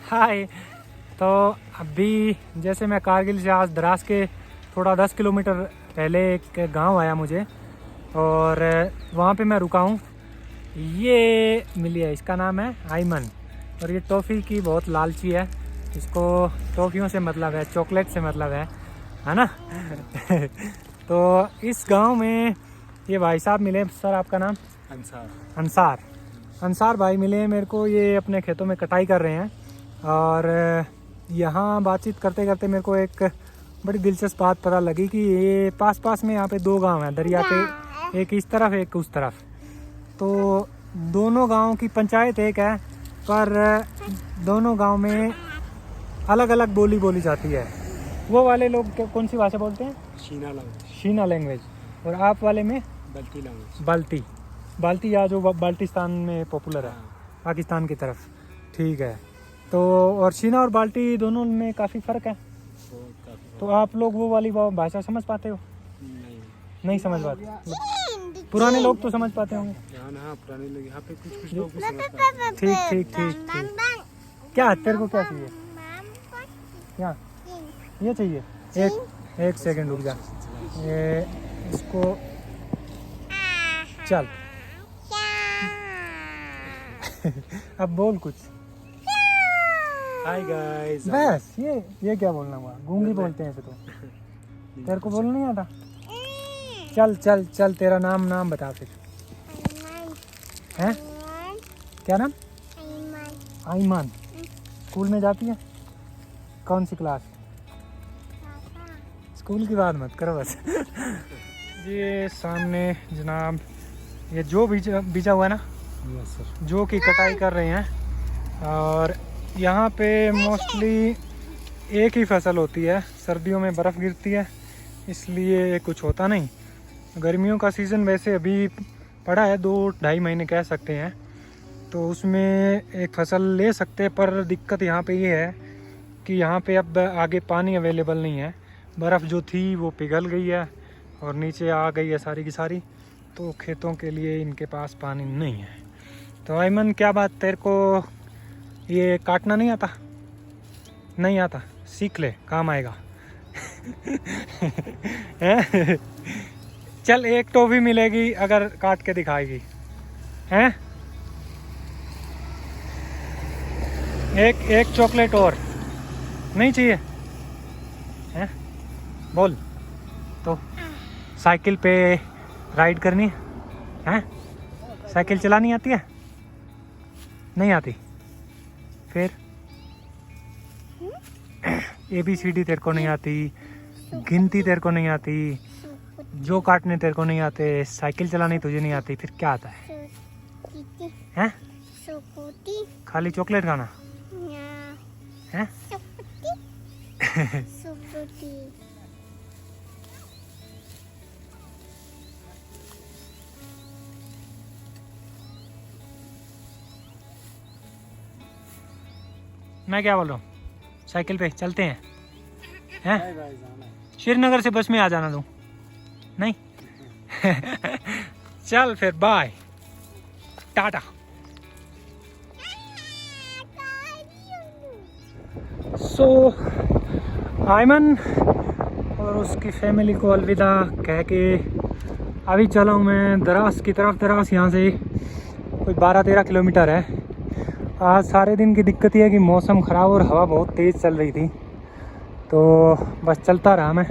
हाय। तो अभी जैसे मैं कारगिल से आज द्रास के थोड़ा 10 किलोमीटर पहले एक गांव आया मुझे, और वहाँ पे मैं रुका हूँ। ये मिली है, इसका नाम है आयमन, और ये टॉफ़ी की बहुत लालची है। इसको टॉफ़ियों से मतलब है, चॉकलेट से मतलब है ना। तो इस गांव में ये भाई साहब मिले। सर आपका नाम? अंसार भाई मिले मेरे को। ये अपने खेतों में कटाई कर रहे हैं, और यहाँ बातचीत करते करते मेरे को एक बड़ी दिलचस्प बात पता लगी कि ये पास में यहाँ पे 2 गांव हैं दरिया के, एक इस तरफ एक उस तरफ। तो दोनों गांवों की पंचायत एक है, पर दोनों गांव में अलग अलग बोली जाती है। वो वाले लोग कौन सी भाषा बोलते हैं? शीना लैंग्वेज। और आप वाले में? बल्टी लैंग्वेज। बाल्टी या जो बाल्टिस्तान में पॉपुलर है, पाकिस्तान की तरफ। ठीक है। तो और शीना और बाल्टी दोनों में काफ़ी फ़र्क है। तो आप लोग वो वाली भाषा समझ पाते हो? नहीं समझ पाते। पुराने लोग तो समझ पाते होंगे। हाँ, पुराने लोग यहाँ पे कुछ लोग भी समझ पाते हैं। ठीक। क्या तेरे को क्या चाहिए? क्या ये चाहिए? एक सेकंड रुक जा। ये इसको चल। अब बोल कुछ। Hi guys. बस ये क्या बोलना हुआ? गूंगी बोलते हैं इसे तो। तेरे को बोलना नहीं आता? चल तेरा नाम बता फिर। हैं? क्या नाम? आईमान। स्कूल में जाती है? कौन सी क्लास? स्कूल की बात मत करो बस। ये सामने जनाब, ये जो बीजा हुआ है ना, यस सर, जो की कटाई कर रहे हैं। और यहाँ पे मोस्टली एक ही फसल होती है। सर्दियों में बर्फ़ गिरती है, इसलिए कुछ होता नहीं। गर्मियों का सीज़न वैसे अभी पड़ा है, 2-2.5 महीने कह सकते हैं, तो उसमें एक फसल ले सकते हैं। पर दिक्कत यहाँ पे ये है कि यहाँ पे अब आगे पानी अवेलेबल नहीं है। बर्फ़ जो थी वो पिघल गई है और नीचे आ गई है सारी की सारी, तो खेतों के लिए इनके पास पानी नहीं है। तो आयमन, क्या बात, तेरे को ये काटना नहीं आता? नहीं आता? सीख ले, काम आएगा। चल, एक टॉफी मिलेगी अगर काट के दिखाएगी। हैं? एक चॉकलेट और नहीं चाहिए? हैं? बोल तो। साइकिल पे राइड करनी है? साइकिल चलानी आती है? नहीं आती? फिर ABCD तेरे को नहीं आती, गिनती तेरे को नहीं आती, जो काटने तेरे को नहीं आते, साइकिल चलानी तुझे नहीं आती, फिर क्या आता है? हैं? खाली चॉकलेट खाना है? मैं क्या बोल रहा हूँ? साइकिल पे चलते हैं? श्रीनगर से बस में आ जाना तू? नहीं? चल फिर, बाय टाटा। सो आयमन और उसकी फैमिली को अलविदा कह के अभी चला हूँ मैं द्रास की तरफ। द्रास यहाँ से कोई 12-13 किलोमीटर है। आज सारे दिन की दिक्कत ये है कि मौसम ख़राब और हवा बहुत तेज़ चल रही थी, तो बस चलता रहा मैं।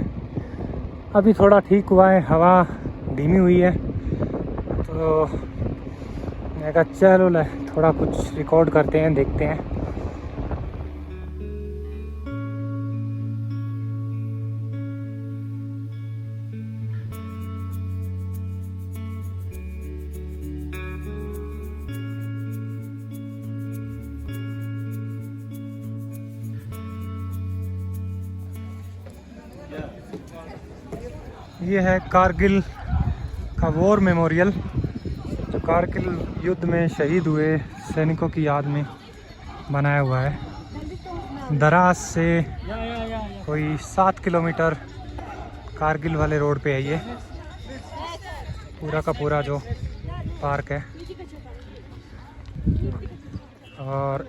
अभी थोड़ा ठीक हुआ है, हवा धीमी हुई है, तो मैं कहा चलो थोड़ा कुछ रिकॉर्ड करते हैं, देखते हैं। ये है कारगिल का वॉर मेमोरियल, जो कारगिल युद्ध में शहीद हुए सैनिकों की याद में बनाया हुआ है। द्रास से कोई 7 किलोमीटर कारगिल वाले रोड पे है ये पूरा का पूरा जो पार्क है। और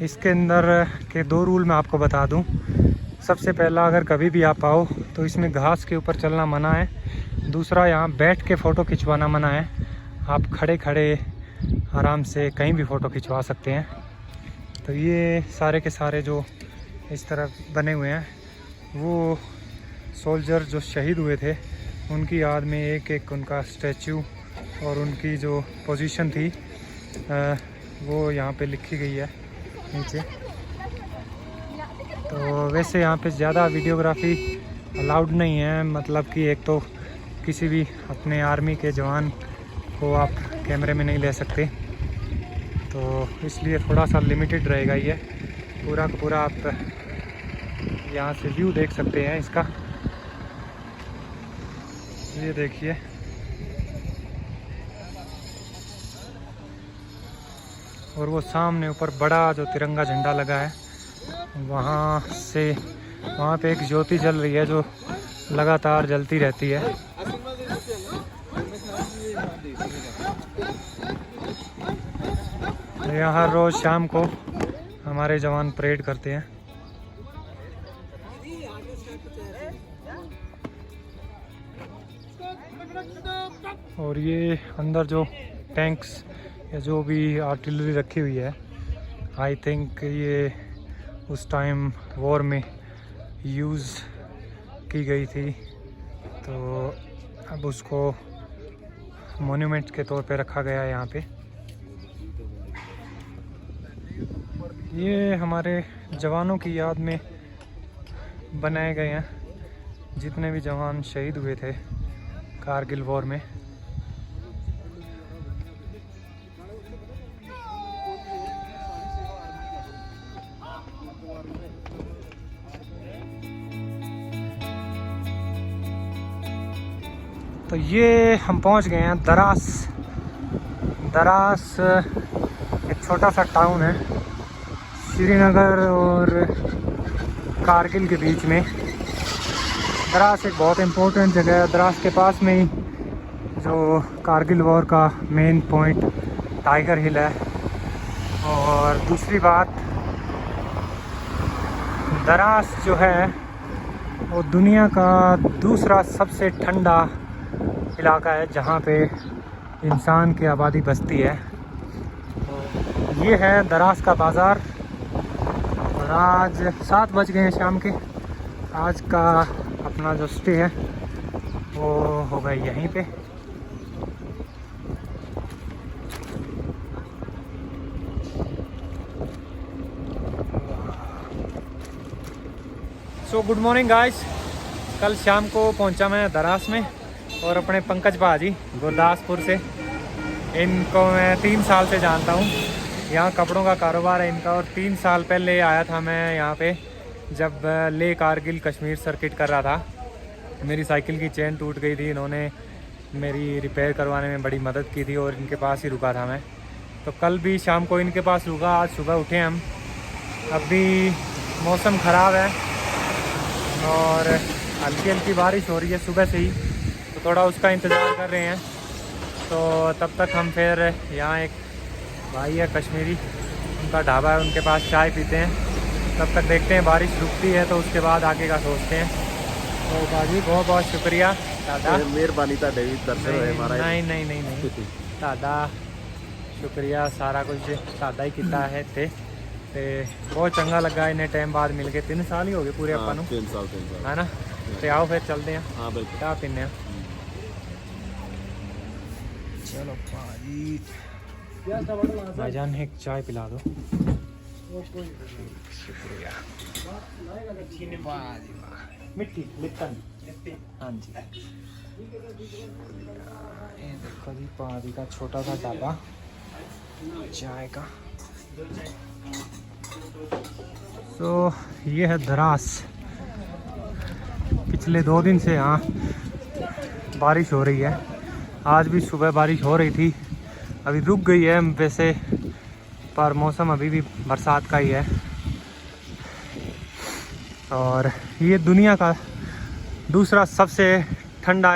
इसके अंदर के 2 रूल मैं आपको बता दूं। सबसे पहला, अगर कभी भी आप आओ तो इसमें घास के ऊपर चलना मना है। दूसरा, यहाँ बैठ के फ़ोटो खिंचवाना मना है। आप खड़े खड़े आराम से कहीं भी फ़ोटो खिंचवा सकते हैं। तो ये सारे के सारे जो इस तरह बने हुए हैं, वो सोल्जर जो शहीद हुए थे उनकी याद में एक एक उनका स्टैचू और उनकी जो पोजीशन थी वो यहाँ पे लिखी गई है नीचे। तो वैसे यहाँ पे ज़्यादा वीडियोग्राफी अलाउड नहीं है, मतलब कि एक तो किसी भी अपने आर्मी के जवान को आप कैमरे में नहीं ले सकते, तो इसलिए थोड़ा सा लिमिटेड रहेगा। ये पूरा का पूरा आप यहाँ से व्यू देख सकते हैं इसका। ये देखिए, और वो सामने ऊपर बड़ा जो तिरंगा झंडा लगा है, वहाँ से वहाँ पे एक ज्योति जल रही है जो लगातार जलती रहती है। यहाँ हर रोज़ शाम को हमारे जवान परेड करते हैं। और ये अंदर जो टैंक्स या जो भी आर्टिलरी रखी हुई है, आई थिंक ये उस टाइम वॉर में यूज़ की गई थी, तो अब उसको मोन्यूमेंट के तौर पे रखा गया है यहाँ पे। ये हमारे जवानों की याद में बनाए गए हैं, जितने भी जवान शहीद हुए थे कारगिल वॉर में। तो ये हम पहुंच गए हैं दरास। दरास एक छोटा सा टाउन है श्रीनगर और कारगिल के बीच में। दरास एक बहुत इम्पोर्टेंट जगह है। दरास के पास में ही जो कारगिल वॉर का मेन पॉइंट टाइगर हिल है। और दूसरी बात, दरास जो है वो दुनिया का दूसरा सबसे ठंडा इलाका है जहाँ पे इंसान की आबादी बसती है। तो ये है दरास का बाज़ार। और आज 7 बज गए हैं शाम के। आज का अपना जो स्टे है वो होगा यहीं पे। So good morning guys. कल शाम को पहुंचा मैं दरास में, और अपने पंकज भाजी गुरदासपुर से, इनको मैं 3 साल से जानता हूँ। यहाँ कपड़ों का कारोबार है इनका। और 3 साल पहले आया था मैं यहाँ पे, जब ले कारगिल कश्मीर सर्किट कर रहा था। मेरी साइकिल की चेन टूट गई थी, इन्होंने मेरी रिपेयर करवाने में बड़ी मदद की थी और इनके पास ही रुका था मैं। तो कल भी शाम को इनके पास रुका। आज सुबह उठे हम। अभी मौसम ख़राब है और हल्की हल्की बारिश हो रही है सुबह से ही, तो थोड़ा उसका इंतज़ार कर रहे हैं। तो तब तक हम फिर यहाँ एक भाई है कश्मीरी, उनका ढाबा है, उनके पास चाय पीते हैं। तब तक देखते हैं बारिश रुकती है तो उसके बाद आगे का सोचते हैं। तो भाजी बहुत बहुत शुक्रिया दादा, मेहरबानी ਤੁਹਾਡੇ ਵੀ ਦਰਸ਼ਨ ਹੋਏ ਮਹਾਰਾਜ। नहीं दादा शुक्रिया, सारा कुछ दादा ही किया है इत्थे। ते बहुत चंगा लगा इन्ने टाइम बाद मिल के। 3 साल ही हो गए पूरे ਆਪਾਂ ਨੂੰ। 3 साल है ना। तो आओ फिर चलते हैं। हाँ बिल्कुल, चाह पीने हैं। चलो भाजी, भाईजान एक चाय पिला दो। शुक्रिया। मिट्टी लिप्टन। हाँ जी। ये देखो जी, पानी का छोटा सा ढाबा चाय का। तो ये है दरास। पिछले 2 दिन से यहाँ बारिश हो रही है। आज भी सुबह बारिश हो रही थी, अभी रुक गई है वैसे, पर मौसम अभी भी बरसात का ही है। और ये दुनिया का दूसरा सबसे ठंडा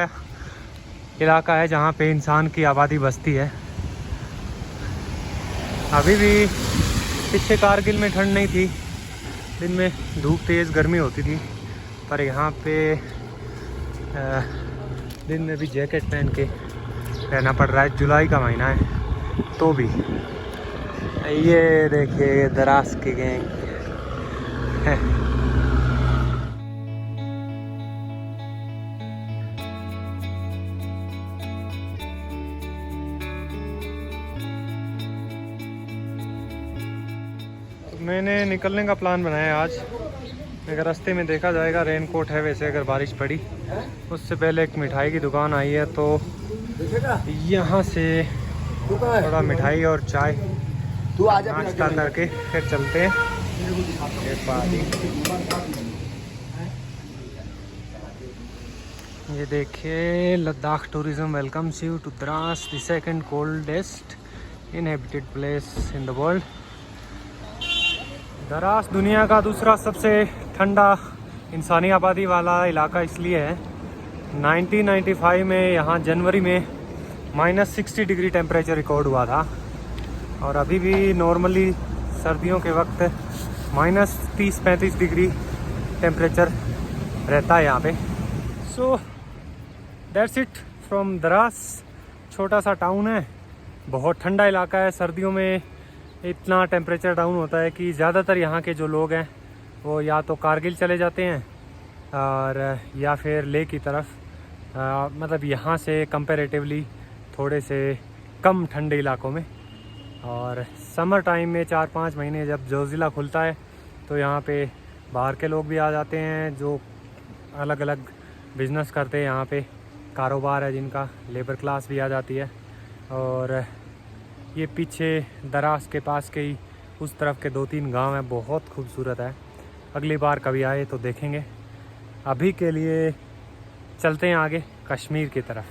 इलाका है जहाँ पे इंसान की आबादी बसती है। अभी भी पीछे कारगिल में ठंड नहीं थी, दिन में धूप तेज़ गर्मी होती थी, पर यहाँ पे दिन में भी जैकेट पहन के रहना पड़ रहा है। जुलाई का महीना है तो भी। ये देखिए दरास की गैंग है। मैंने निकलने का प्लान बनाया आज, अगर रास्ते में देखा जाएगा रेनकोट है वैसे अगर बारिश पड़ी। उससे पहले एक मिठाई की दुकान आई है तो यहाँ से थोड़ा मिठाई और चाय नाश्ता करके फिर चलते हैं। ये देखिए Ladakh tourism welcomes you to Dras, the second coldest inhabited place in the world. Dras दुनिया का दूसरा सबसे ठंडा इंसानी आबादी वाला इलाका इसलिए है। 1995 में यहाँ जनवरी में -60 डिग्री टेम्परेचर रिकॉर्ड हुआ था, और अभी भी नॉर्मली सर्दियों के वक्त -30-35 डिग्री टेम्परेचर रहता है यहाँ पे। So that's it from Dras. छोटा सा टाउन है, बहुत ठंडा इलाका है। सर्दियों में इतना टेम्परेचर डाउन होता है कि ज़्यादातर यहाँ के जो लोग हैं वो या तो कारगिल चले जाते हैं और या फिर लेह की तरफ, मतलब यहाँ से कंपैरेटिवली थोड़े से कम ठंडे इलाकों में। और समर टाइम में 4-5 महीने जब जोजिला खुलता है तो यहाँ पे बाहर के लोग भी आ जाते हैं जो अलग अलग बिज़नेस करते हैं। यहाँ पे कारोबार है जिनका, लेबर क्लास भी आ जाती है। और ये पीछे दरास के पास के ही उस तरफ के 2-3 गांव हैं, बहुत खूबसूरत है। अगली बार कभी आए तो देखेंगे। अभी के लिए चलते हैं आगे कश्मीर की तरफ।